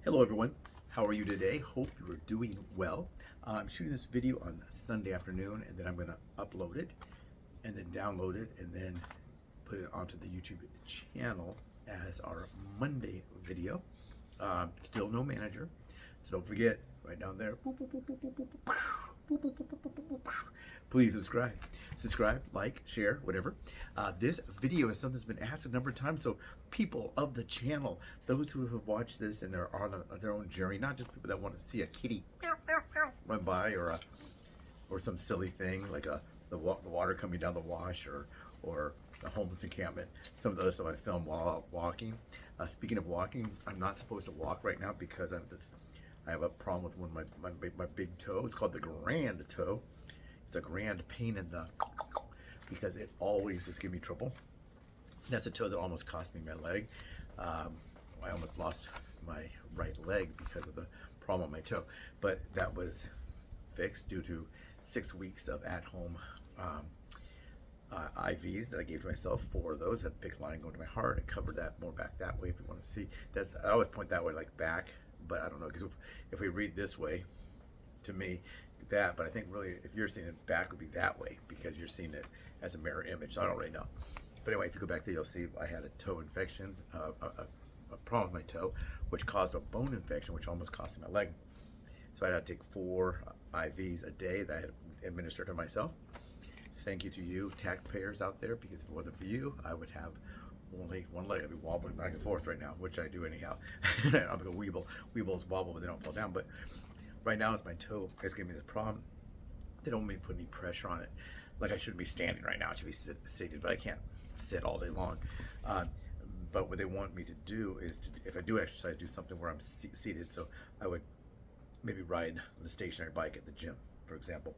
Hello everyone, how are you today? Hope you are doing well. I'm shooting this video on Sunday afternoon and then I'm going to upload it and then download it and then put it onto the YouTube channel as our Monday video. Still no manager, so don't forget, right down there, please subscribe, like, share, whatever. This video is something that's been asked a number of times, so people of the channel, those who have watched this and are on their own journey, not just people that want to see a kitty run by or some silly thing like the water coming down the wash or the homeless encampment. Some of the other stuff I filmed while out walking. Speaking of walking, I'm not supposed to walk right now because I have a problem with one of my big toe. It's called the grand toe. It's a grand pain in the, because it always is giving me trouble. That's a toe that almost cost me my leg. I almost lost my right leg because of the problem on my toe, but that was fixed due to 6 weeks of at-home IVs that I gave to myself. 4 of those had a PICC line going to my heart. I covered that more back that way if you want to see. I always point that way, like back, but I don't know, because if we read this way, to me, that, but I think really if you're seeing it back would be that way because you're seeing it as a mirror image. So I don't really know. But anyway, if you go back there, you'll see I had a toe infection, a problem with my toe, which caused a bone infection, which almost cost me my leg. So I had to take 4 IVs a day that I had administered to myself. Thank you to you taxpayers out there, because if it wasn't for you, I would have only one leg. I'd be wobbling back and forth right now, which I do anyhow. I'm gonna weebles wobble, but they don't fall down. But right now, it's my toe. It's giving me this problem. They don't want me to put any pressure on it. Like I shouldn't be standing right now. I should be seated, but I can't sit all day long. But what they want me to do is, if I do exercise, do something where I'm seated. So I would maybe ride the stationary bike at the gym, for example,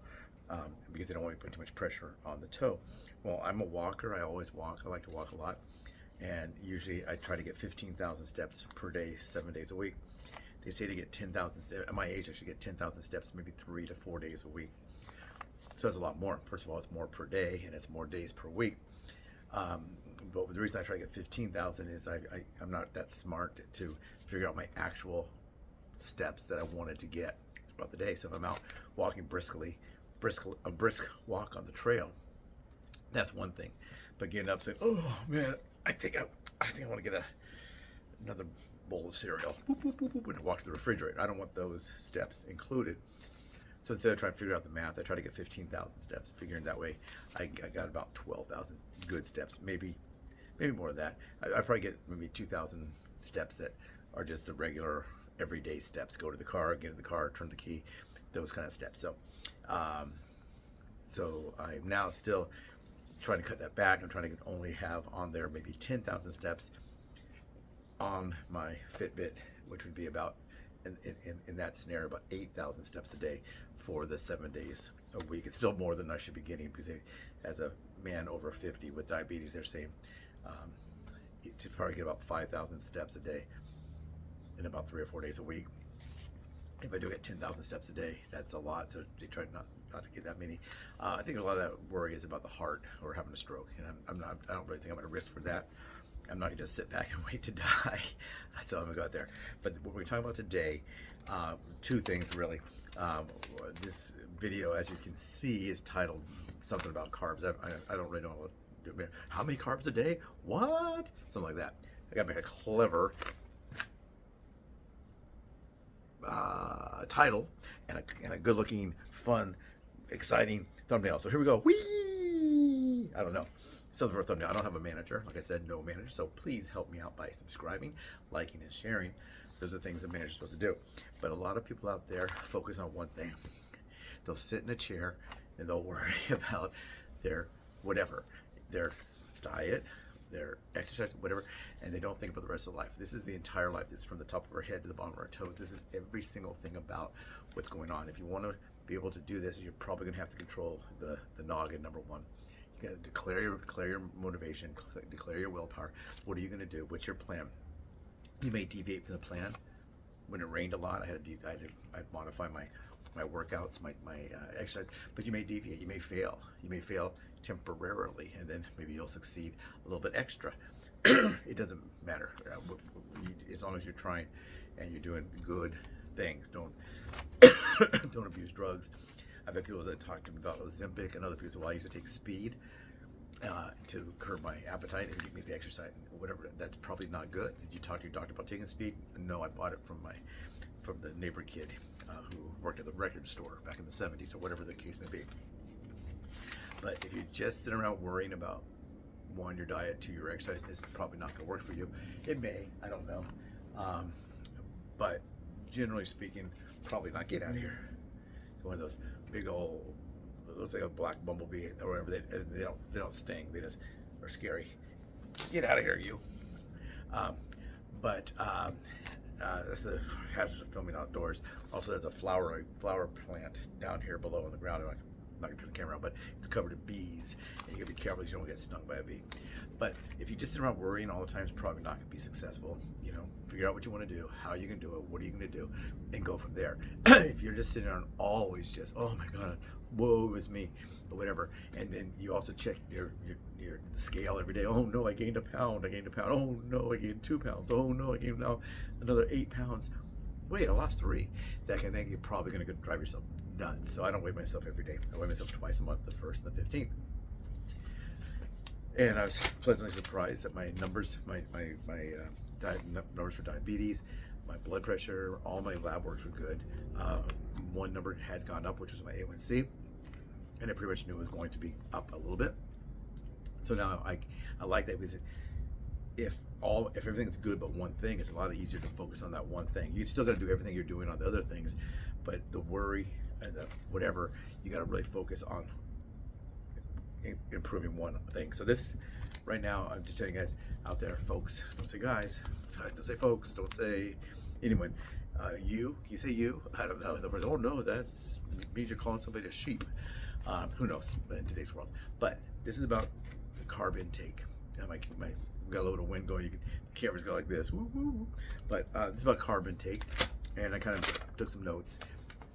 because they don't want me to put too much pressure on the toe. Well, I'm a walker. I always walk. I like to walk a lot. And usually I try to get 15,000 steps per day, 7 days a week. They say to get 10,000 steps. At my age, I should get 10,000 steps maybe 3 to 4 days a week. So that's a lot more. First of all, it's more per day, and it's more days per week. But the reason I try to get 15,000 is I'm not that smart to figure out my actual steps that I wanted to get throughout the day. So if I'm out walking a brisk walk on the trail, that's one thing. But getting up saying, oh man, I think I want to get another bowl of cereal, and walk to the refrigerator. I don't want those steps included. So instead of trying to figure out the math, I try to get 15,000 steps, figuring that way I got about 12,000 good steps, maybe more than that. I probably get maybe 2,000 steps that are just the regular everyday steps. Go to the car, get in the car, turn the key, those kind of steps. So so I'm now still trying to cut that back. I'm trying to only have on there maybe 10,000 steps on my Fitbit, which would be about, in that scenario, about 8,000 steps a day for the 7 days a week. It's still more than I should be getting, because as a man over 50 with diabetes, they're saying to probably get about 5,000 steps a day in about 3 or 4 days a week. If I do get 10,000 steps a day, that's a lot. So they try not to get that many. I think a lot of that worry is about the heart or having a stroke, and I don't really think I'm going to risk for that. I'm not going to just sit back and wait to die. So I'm going to go out there. But what we're talking about today, 2 things really. This video, as you can see, is titled something about carbs. I don't really know what to do. How many carbs a day? What? Something like that. I got to make a clever title and a good-looking, fun, exciting thumbnail. So here we go. Whee! I don't know. Something for a thumbnail. I don't have a manager. Like I said, no manager. So please help me out by subscribing, liking, and sharing. Those are things a manager's supposed to do. But a lot of people out there focus on one thing. They'll sit in a chair and they'll worry about their whatever, their diet, their exercise, whatever, and they don't think about the rest of life. This is the entire life. This is from the top of our head to the bottom of our toes. This is every single thing about what's going on. If you want to be able to do this, you're probably going to have to control the noggin, number one. You got to declare your motivation, declare your willpower. What are you going to do? What's your plan? You may deviate from the plan. When it rained a lot, I'd modify my workouts, my exercise, but you may deviate, you may fail temporarily, and then maybe you'll succeed a little bit extra. It doesn't matter. as long as you're trying and you're doing good things. Don't don't abuse drugs. I've had people that talk to me about Ozempic, and other people say, well, I used to take speed to curb my appetite and give me the exercise, whatever. That's probably not good. Did you talk to your doctor about taking speed? No, I bought it from the neighbor kid who worked at the record store back in the 70s, or whatever the case may be. But if you just sit around worrying about, one, your diet, two, your exercise, it's probably not going to work for you. It may, I don't know. But generally speaking, probably not. Get out of here. It's one of those big old, looks like a black bumblebee or whatever. They don't sting. They just are scary. Get out of here, you. That's the hazards of filming outdoors. Also, there's a flower plant down here below on the ground. I'm not gonna turn the camera on, but it's covered in bees, and you gotta be careful so you don't get stung by a bee. But if you just sit around worrying all the time, it's probably not gonna be successful. You know, figure out what you want to do, how you can do it, what are you gonna do, and go from there. If you're just sitting around always just, oh my God, woe is me, or whatever, and then you also check your scale every day. Oh no, I gained a pound. Oh no, I gained 2 pounds. Oh no, I gained now another 8 pounds. Wait, I lost 3. That kind of thing, you're probably gonna drive yourself nuts. So I don't weigh myself every day. I weigh myself twice a month, the 1st and the 15th. And I was pleasantly surprised that my numbers, my numbers for diabetes, my blood pressure, all my lab works were good. One number had gone up, which was my A1C, and I pretty much knew it was going to be up a little bit. So now I like that, because if everything's good but one thing, it's a lot easier to focus on that one thing. You still got to do everything you're doing on the other things, but the worry and the whatever, you got to really focus on improving one thing. So this, right now, I'm just telling you guys out there, folks, don't say guys, don't say folks, don't say anyone. You, can you say you? I don't know. The person, oh no, that means you're calling somebody a sheep. Who knows in today's world. But this is about the carb intake. We got a little bit of wind going. The camera's going like this. Woo, woo. But this is about carb intake, and I kind of took some notes.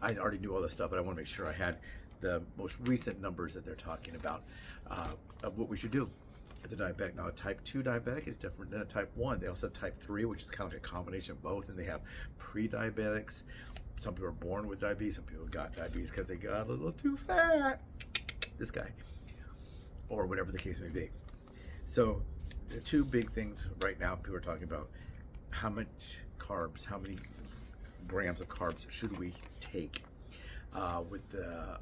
I already knew all this stuff, but I want to make sure I had the most recent numbers that they're talking about of what we should do as a diabetic. Now, a type 2 diabetic is different than a type 1. They also have type 3, which is kind of like a combination of both, and they have pre-diabetics. Some people are born with diabetes, some people got diabetes because they got a little too fat. This guy, or whatever the case may be. So the two big things right now people are talking about: how much carbs, how many grams of carbs should we take? With the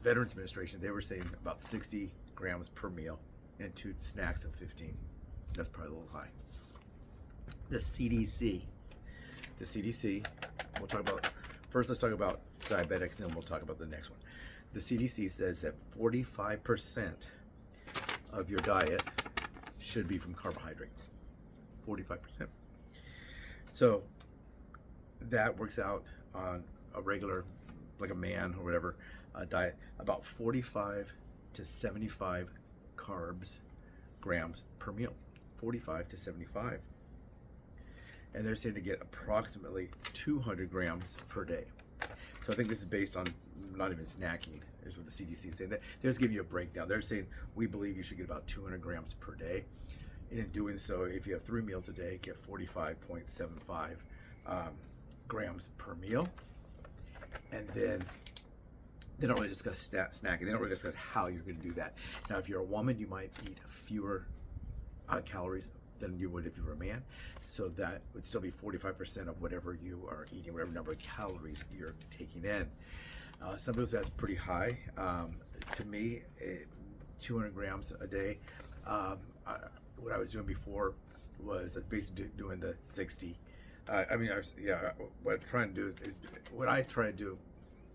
Veterans Administration, they were saying about 60 grams per meal and 2 snacks of 15. That's probably a little high. The CDC, we'll talk about, first let's talk about diabetics, then we'll talk about the next one. The CDC says that 45% of your diet should be from carbohydrates. 45%. So that works out on a regular, like a man or whatever, diet, about 45 to 75 grams per meal. 45 to 75. And they're saying to get approximately 200 grams per day. So I think this is based on not even snacking, is what the CDC is saying. They're just giving you a breakdown. They're saying, we believe you should get about 200 grams per day. And in doing so, if you have 3 meals a day, get 45.75 grams per meal. And then they don't really discuss snacking. They don't really discuss how you're going to do that. Now, if you're a woman, you might eat fewer calories than you would if you were a man. So that would still be 45% of whatever you are eating, whatever number of calories you're taking in. Some people say that's pretty high. To me, 200 grams a day. What I was doing before was basically doing the 60. What I'm trying to do is what I try to do.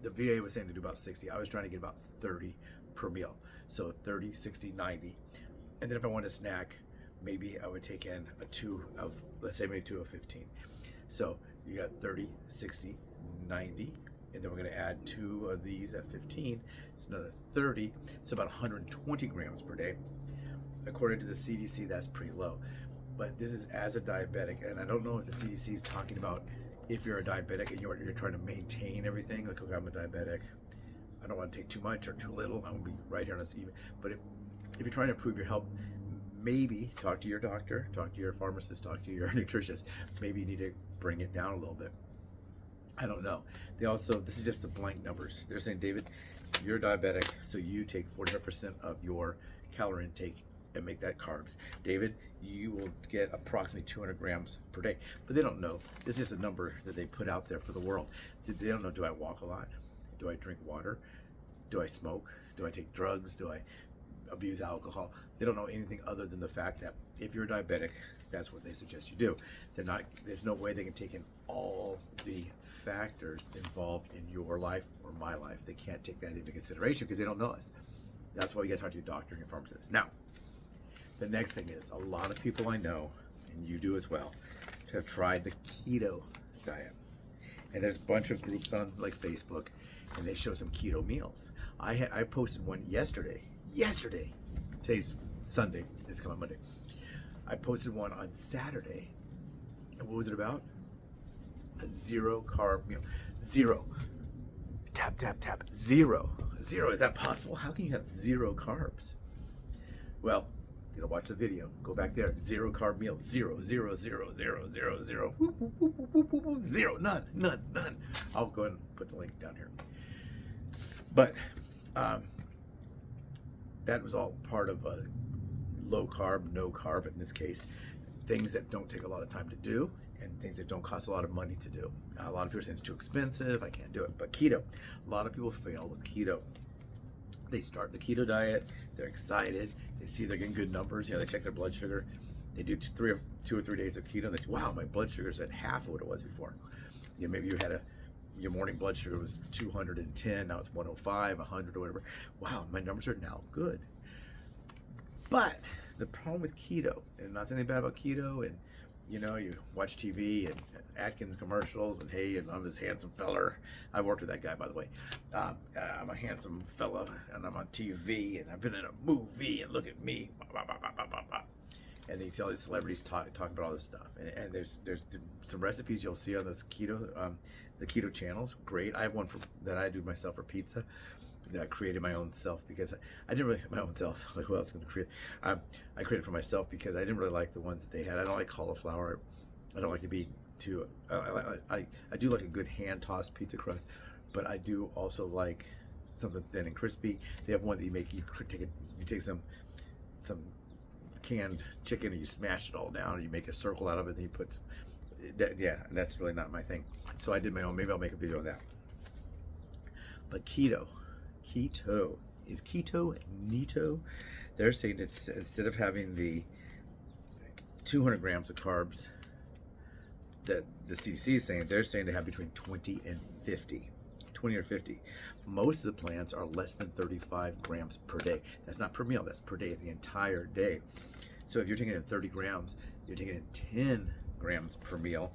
The VA was saying to do about 60. I was trying to get about 30 per meal. So 30, 60, 90. And then if I wanted a snack, maybe I would take in let's say maybe 2 of 15. So you got 30, 60, 90. And then we're going to add 2 of these at 15. It's another 30. It's about 120 grams per day. According to the CDC, that's pretty low. But this is as a diabetic, and I don't know if the CDC is talking about if you're a diabetic and you're trying to maintain everything. Like, okay, I'm a diabetic, I don't want to take too much or too little. I'm going to be right here on this even. But if you're trying to improve your health, maybe talk to your doctor, talk to your pharmacist, talk to your nutritionist. Maybe you need to bring it down a little bit. I don't know. They also, this is just the blank numbers. They're saying, David, you're diabetic, so you take 45% of your calorie intake and make that carbs. David, you will get approximately 200 grams per day. But they don't know. This is a number that they put out there for the world. They don't know, do I walk a lot? Do I drink water? Do I smoke? Do I take drugs? Do I abuse alcohol? They don't know anything other than the fact that if you're diabetic, that's what they suggest you do. There's no way they can take in all the factors involved in your life or my life. They can't take that into consideration because they don't know us. That's why you gotta talk to your doctor and your pharmacist. Now, the next thing is, a lot of people I know, and you do as well, have tried the keto diet. And there's a bunch of groups on like Facebook, and they show some keto meals. I posted one yesterday. Today's Sunday, this coming Monday. I posted one on Saturday. And what was it about? A zero carb meal. Zero. Tap, tap, tap. Zero. Zero. Is that possible? How can you have zero carbs? Well, you gotta watch the video. Go back there. Zero carb meal. Zero, zero, zero, zero, zero, zero. Whoop, whoop, whoop, whoop, whoop, whoop. Zero. None, none, none. I'll go ahead and put the link down here. But that was all part of a low carb, no carb in this case. Things that don't take a lot of time to do and things that don't cost a lot of money to do. A lot of people say it's too expensive, I can't do it. But keto, a lot of people fail with keto. They start the keto diet, they're excited, they see they're getting good numbers, they check their blood sugar. They do 2 or 3 days of keto, and they say, wow, my blood sugar's at half of what it was before. Maybe you had your morning blood sugar was 210, now it's 105, 100 or whatever. Wow, my numbers are now good. But the problem with keto, and not saying bad about keto, and you watch TV and Atkins commercials, and hey, and I'm this handsome feller. I've worked with that guy, by the way. I'm a handsome fella, and I'm on TV, and I've been in a movie, and look at me. And you see all these celebrities talking about all this stuff. And there's some recipes you'll see on those keto, the keto channels. Great. I have one that I do myself for pizza that I created my own self because I didn't really my own self. Like, who else is going to create? I created for myself because I didn't really like the ones that they had. I don't like cauliflower. I don't like to be too. I do like a good hand tossed pizza crust, but I do also like something thin and crispy. They have one that you make. You take some canned chicken and you smash it all down, and you make a circle out of it, and you put that's really not my thing. So I did my own. Maybe I'll make a video on that. But keto is keto neato. They're saying that instead of having the 200 grams of carbs that the CDC is saying, they're saying they have between 20 and 50. 20 or 50. Most of the plans are less than 35 grams per day. That's not per meal, that's per day, the entire day. So if you're taking in 30 grams, you're taking in 10 grams per meal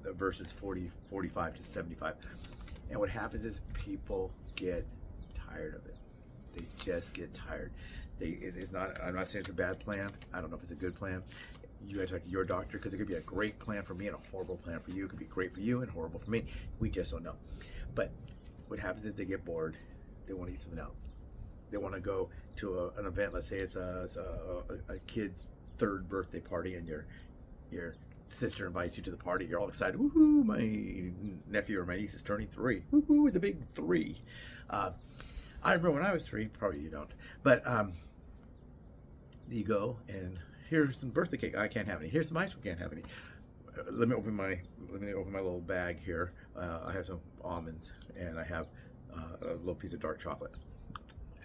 versus 45 to 75. And what happens is people get tired of it. They just get tired. I'm not saying it's a bad plan. I don't know if it's a good plan. You gotta talk to your doctor, because it could be a great plan for me and a horrible plan for you. It could be great for you and horrible for me. We just don't know. But what happens is they get bored. They want to eat something else. They want to go to an event. Let's say it's a kid's 3rd birthday party, and your sister invites you to the party. You're all excited. Woohoo! My nephew or my niece is turning 3. Woohoo! The big 3. I remember when I was 3. Probably you don't. But you go and here's some birthday cake. I can't have any. Here's some ice cream. Can't have any. Let me open my little bag here. I have some almonds, and I have a little piece of dark chocolate.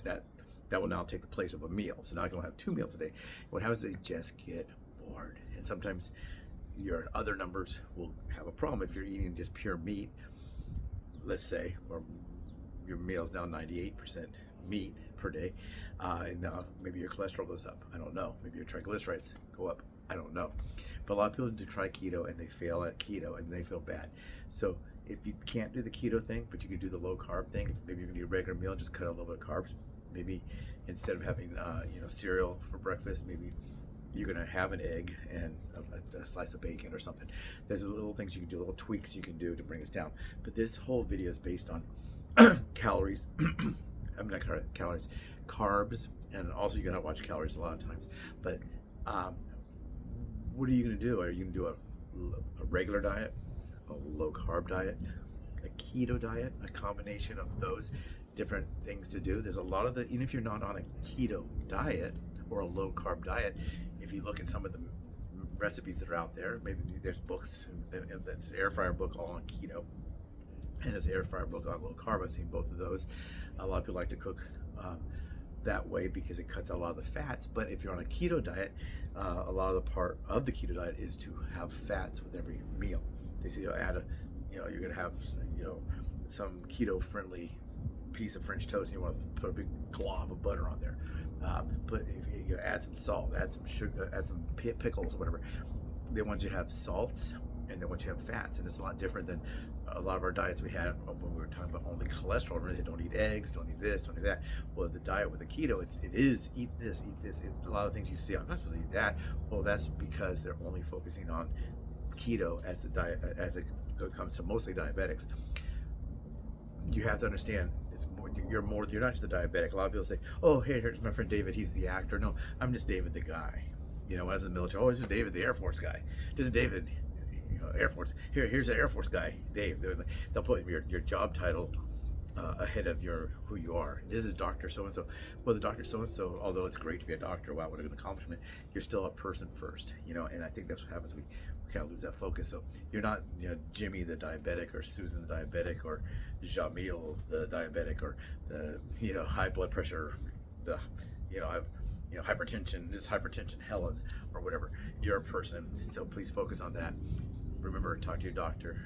That will now take the place of a meal. So now I can have 2 meals a day. What happens is they just get bored, and sometimes your other numbers will have a problem if you're eating just pure meat. Let's say, or your meal is now 98% meat per day, and now maybe your cholesterol goes up. I don't know. Maybe your triglycerides go up. I don't know. But a lot of people do try keto and they fail at keto and they feel bad. So if you can't do the keto thing, but you could do the low carb thing, if maybe you're gonna do a regular meal, just cut out a little bit of carbs. Maybe instead of having cereal for breakfast, maybe you're gonna have an egg and a slice of bacon or something. There's little things you can do, little tweaks you can do to bring us down. But this whole video is based on calories. I'm not calories, carbs and also you gotta watch calories a lot of times. But what are you gonna do? Are you gonna do a regular diet, a low carb diet, a keto diet, a combination of those different things to do? There's a lot of the, even if you're not on a keto diet or a low carb diet, if you look at some of the recipes that are out there, maybe there's books, and there's an air fryer book all on keto, and there's an air fryer book on low carb. I've seen both of those. A lot of people like to cook that way because it cuts out a lot of the fats. But if you're on a keto diet, a lot of the part of the keto diet is to have fats with every meal. They say you're gonna have some keto friendly piece of French toast, and you want to put a big glob of butter on there. If you add some salt, add some sugar, add some pickles or whatever. They want you to have salts, and they want you to have fats, and it's a lot different than a lot of our diets we had when we were talking about only cholesterol. Remember, don't eat eggs, don't eat this, don't eat that. Well, the diet with the keto, it is eat this, eat this. A lot of things you see, I'm not supposed to eat that. Well, that's because they're only focusing on keto as the diet, as it comes to mostly diabetics. You have to understand, you're not just a diabetic. A lot of people say, oh, hey, here's my friend David, he's the actor. No, I'm just David the guy. When I was in the military, oh, this is David the Air Force guy. This is David, Air Force. Here's the Air Force guy, Dave. They'll put your job title ahead of who you are. This is Dr. So-and-so. Well, the Dr. So-and-so, although it's great to be a doctor, wow, what an accomplishment, you're still a person first, and I think that's what happens. We kind of lose that focus. So you're not, Jimmy the diabetic, or Susan the diabetic, or Jamil the diabetic, or the, high blood pressure, hypertension, this hypertension Helen, or whatever. You're a person, so please focus on that. Remember, talk to your doctor,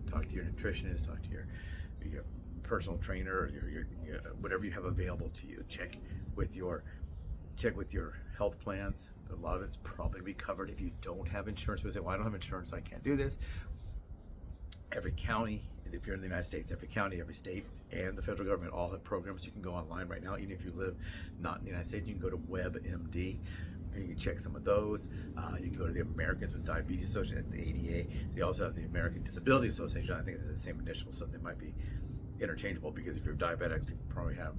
talk to your nutritionist, talk to your personal trainer, your whatever you have available to you. Check with your health plans. A lot of it's probably be covered. If you don't have insurance, people say, well, I don't have insurance, so I can't do this. Every county, if you're in the United States, every county, every state, and the federal government all have programs. You can go online right now. Even if you live not in the United States, you can go to WebMD. You can check some of those. You can go to the Americans with Diabetes Association, the ADA. They also have the American Disability Association. I think they're the same initials, so they might be interchangeable, because if you're diabetic,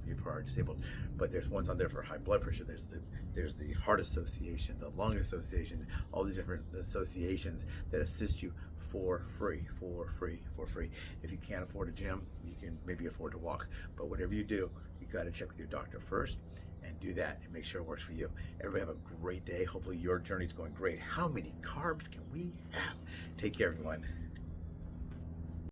you're probably disabled. But there's ones on there for high blood pressure. There's the Heart Association, the Lung Association, all these different associations that assist you for free. If you can't afford a gym, you can maybe afford to walk. But whatever you do, you got to check with your doctor first and do that and make sure it works for you. Everybody have a great day. Hopefully your journey's going great. How many carbs can we have? Take care, everyone.